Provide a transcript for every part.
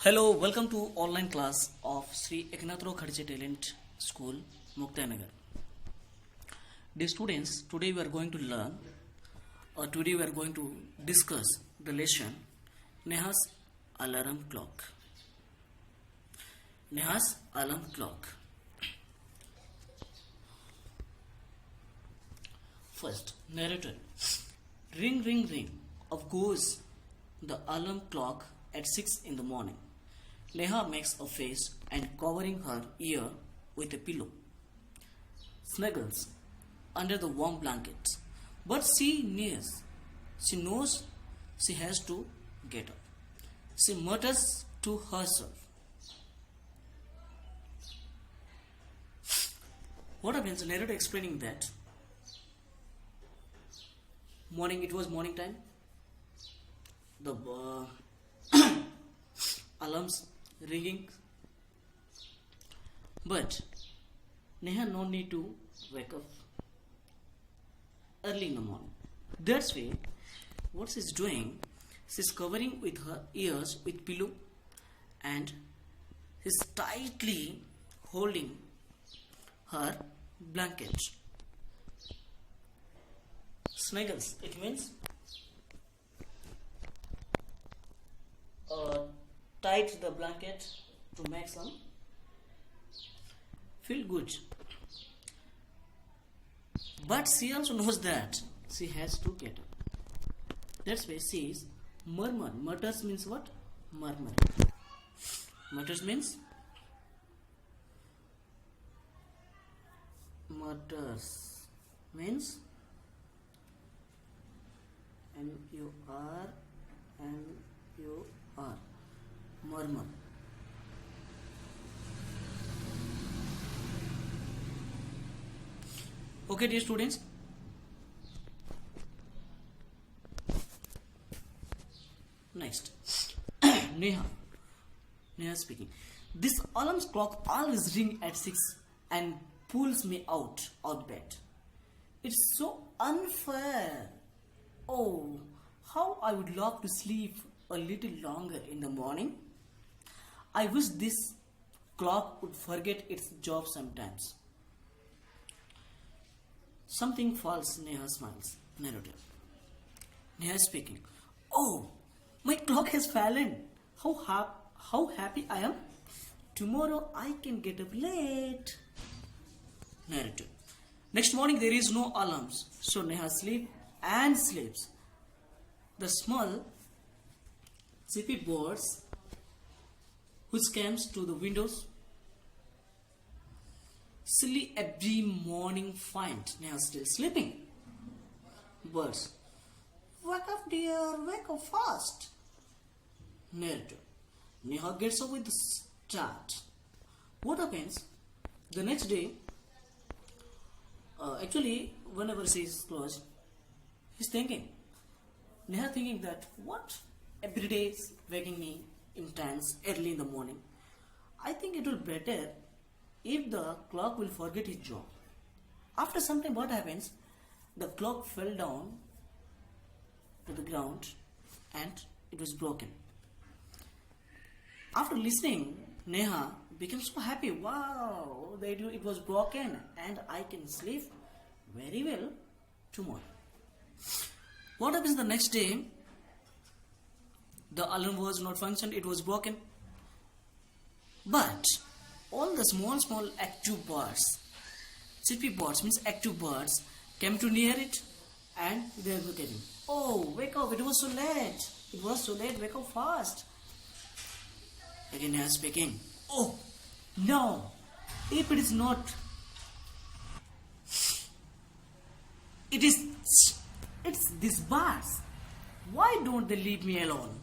Hello, welcome to online class of Sri Eknathro Khadche Talent School, Muktanagar. Dear students, today we are going to learn, today we are going to discuss the lesson Neha's alarm clock. Neha's alarm clock. First, narrator. Ring, ring, ring. Of goes the alarm clock at 6 in the morning. Neha makes a face and covering her ear with a pillow. Snuggles under the warm blankets. But she knows she has to get up. She mutters to herself. What happens? The narrator explaining that it was morning time. The alarms ringing, but Neha no need to wake up early in the morning. That's why what she's doing, she's covering with her ears with pillow and she's tightly holding her blanket. Snuggles, it means tight the blanket to make some feel good. But she also knows that she has to get up. That's why she is murmur. Mutters means what? Murmuring. Mutters means M-U-R murmur. Okay, dear students. Next, Neha speaking. This alarm clock always ring at 6 and pulls me out of bed. It's so unfair. Oh, how I would love to sleep a little longer in the morning. I wish this clock would forget its job sometimes. Something false, Neha smiles. Narrator. Neha speaking. Oh, my clock has fallen. How happy I am. Tomorrow I can get up late. Narrator. Next morning there is no alarms, so Neha sleeps. The small chippy birds which comes to the windows silly every morning find Neha still sleeping. Birds. Wake up dear, wake up fast. Narrator. Neha gets up with the start. What happens? The next day, whenever she is closed, he's thinking. Neha thinking that what? Every day is waking me in times early in the morning. I think it will be better if the clock will forget its job. After some time, what happens? The clock fell down to the ground and it was broken. After listening, Neha became so happy. Wow, it was broken and I can sleep very well tomorrow. What happens the next day? The alarm was not functioned, it was broken. But all the small active birds, chippy birds means active birds, came to near it and they were getting, oh, wake up, it was so late, wake up fast. Again Neha speaking, oh, no, if it is not, it's these birds. Why don't they leave me alone?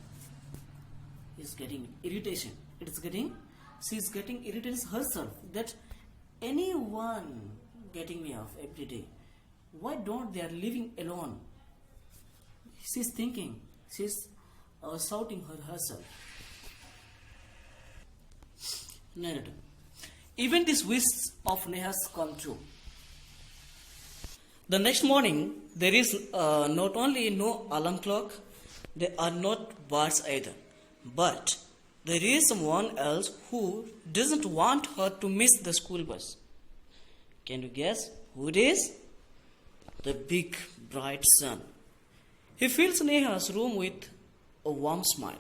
He's getting irritation. She's getting irritated herself that anyone getting me off every day. Why don't they are living alone? She's thinking. She's shouting herself. Narrator. Even this wish of Neha's come true. The next morning, there is not only no alarm clock, there are not birds either. But there is someone else who doesn't want her to miss the school bus. Can you guess who it is? The big bright sun. He fills Neha's room with a warm smile.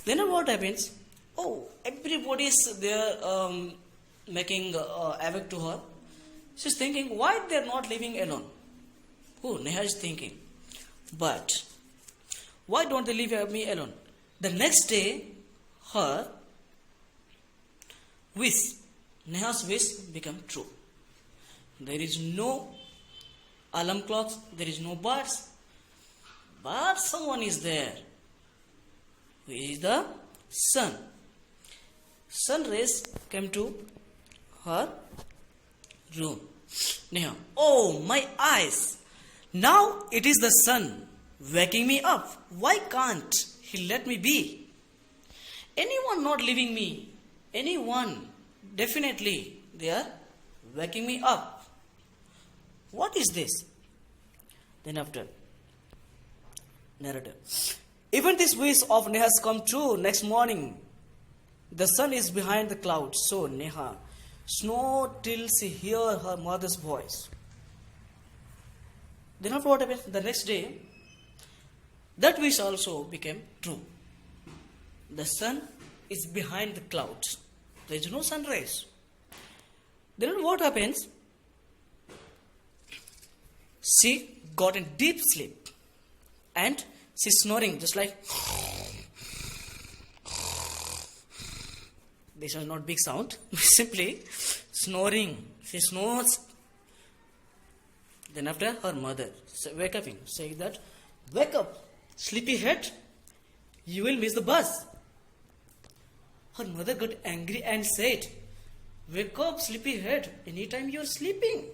Then what happens? Oh, everybody is there making havoc to her. She's thinking, why they're not living alone? Oh, Neha is thinking. But why don't they leave me alone? The next day, her wish, Neha's wish become true. There is no alarm clocks, there is no birds, but someone is there. Who is the sun? Sun rays came to her room. Neha, oh my eyes! Now it is the sun waking me up. Why can't he let me be? Anyone not leaving me? Anyone? Definitely they are waking me up. What is this? Then after narrative. Even this wish of Neha's come true. Next morning, the sun is behind the clouds. So Neha snowed till she hear her mother's voice. Then after what happened? The next day, that wish also became true. The sun is behind the clouds. There is no sun rays. Then what happens? She got in deep sleep and she's snoring just like this is not big sound, simply snoring. She snores. Then after her mother wake up him, saying that, wake up, sleepy head, you will miss the bus. Her mother got angry and said, wake up, sleepy head, anytime you are sleeping,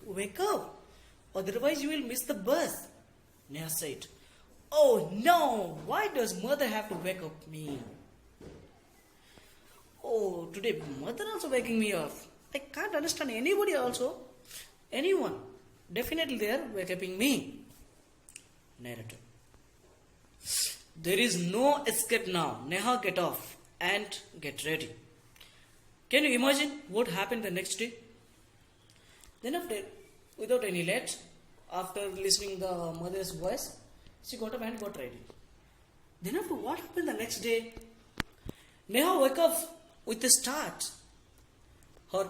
wake up. Otherwise you will miss the bus. Neha said, oh no, why does mother have to wake up me? Oh, today mother also waking me up. I can't understand anybody also. Anyone. Definitely they are waking me. Narrative. There is no escape now. Neha get off and get ready. Can you imagine what happened the next day? Then after, without any let, after listening the mother's voice, she got up and got ready. Then after what happened the next day? Neha woke up with a start. Her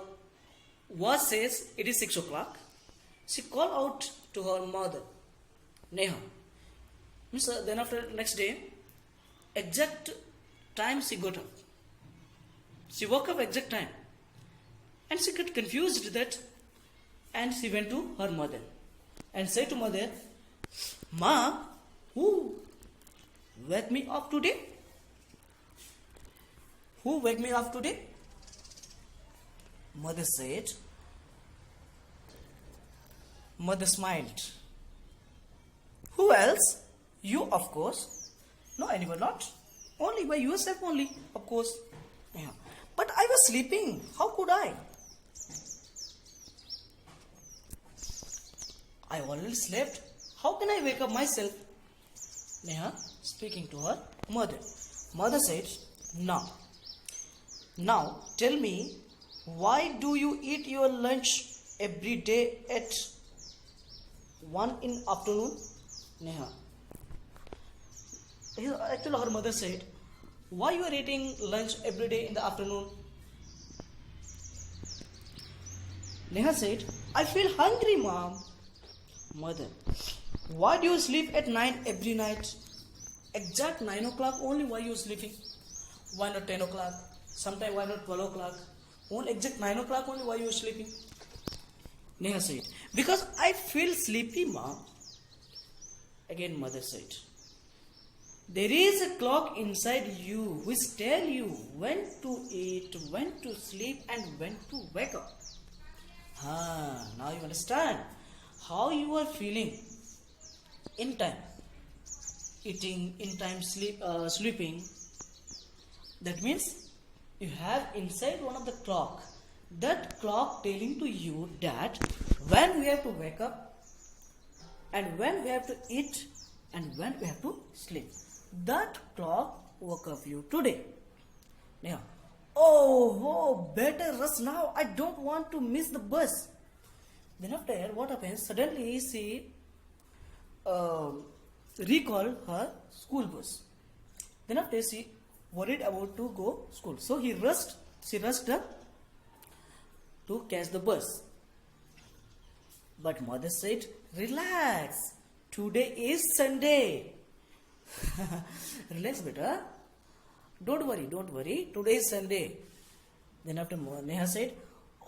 watch says it is 6 o'clock. She called out to her mother, Neha. Then after next day, exact time she got up. She woke up exact time. And she got confused that, and she went to her mother and said to mother, Ma, who wake me up today? Who wake me up today? Mother said, mother smiled. Who else? You, of course. No, anyone not. Only by yourself only, of course. Yeah. But I was sleeping. How could I? I already slept. How can I wake up myself? Neha speaking to her mother. Mother said, now tell me, why do you eat your lunch every day at 1 in afternoon? Neha. Actually her mother said, why you are eating lunch every day in the afternoon? Neha said, I feel hungry, mom. Mother, why do you sleep at 9 every night? Exact 9 o'clock only, why you sleeping? Why not 10 o'clock? Sometime why not 12 o'clock? Only exact 9 o'clock only, why you sleeping? Neha said, because I feel sleepy, mom. Again mother said, there is a clock inside you which tell you when to eat, when to sleep and when to wake up. Now you understand how you are feeling in time. Eating, in time sleeping. That means you have inside one of the clock. That clock telling to you that when we have to wake up and when we have to eat and when we have to sleep. That clock woke up you today. Neha. Oh, better rush now. I don't want to miss the bus. Then after what happens? Suddenly she uh, recalled her school bus. Then after she worried about to go school. So she rushed up to catch the bus. But mother said, relax. Today is Sunday. Relax, beta. Don't worry. Today is Sunday. Then after Neha said,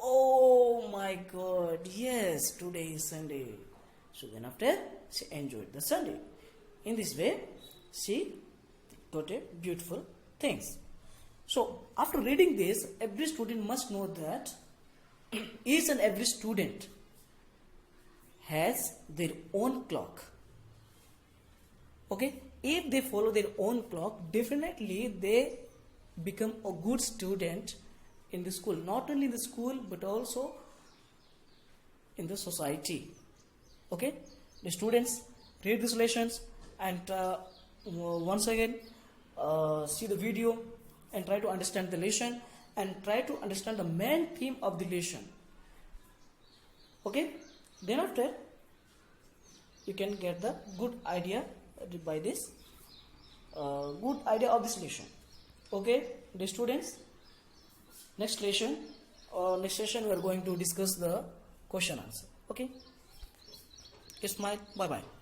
oh my God, yes, today is Sunday. So then after she enjoyed the Sunday. In this way, she got a beautiful things. So after reading this, every student must know that each and every student has their own clock. Okay, if they follow their own clock, definitely they become a good student in the school. Not only in the school, but also in the society. Okay, the students read these lessons and once again see the video and try to understand the lesson and try to understand the main theme of the lesson. Okay, then after you can get the good idea by this good idea of this lesson. Okay, the students, next session we are going to discuss the question answer. Okay, it's my bye bye.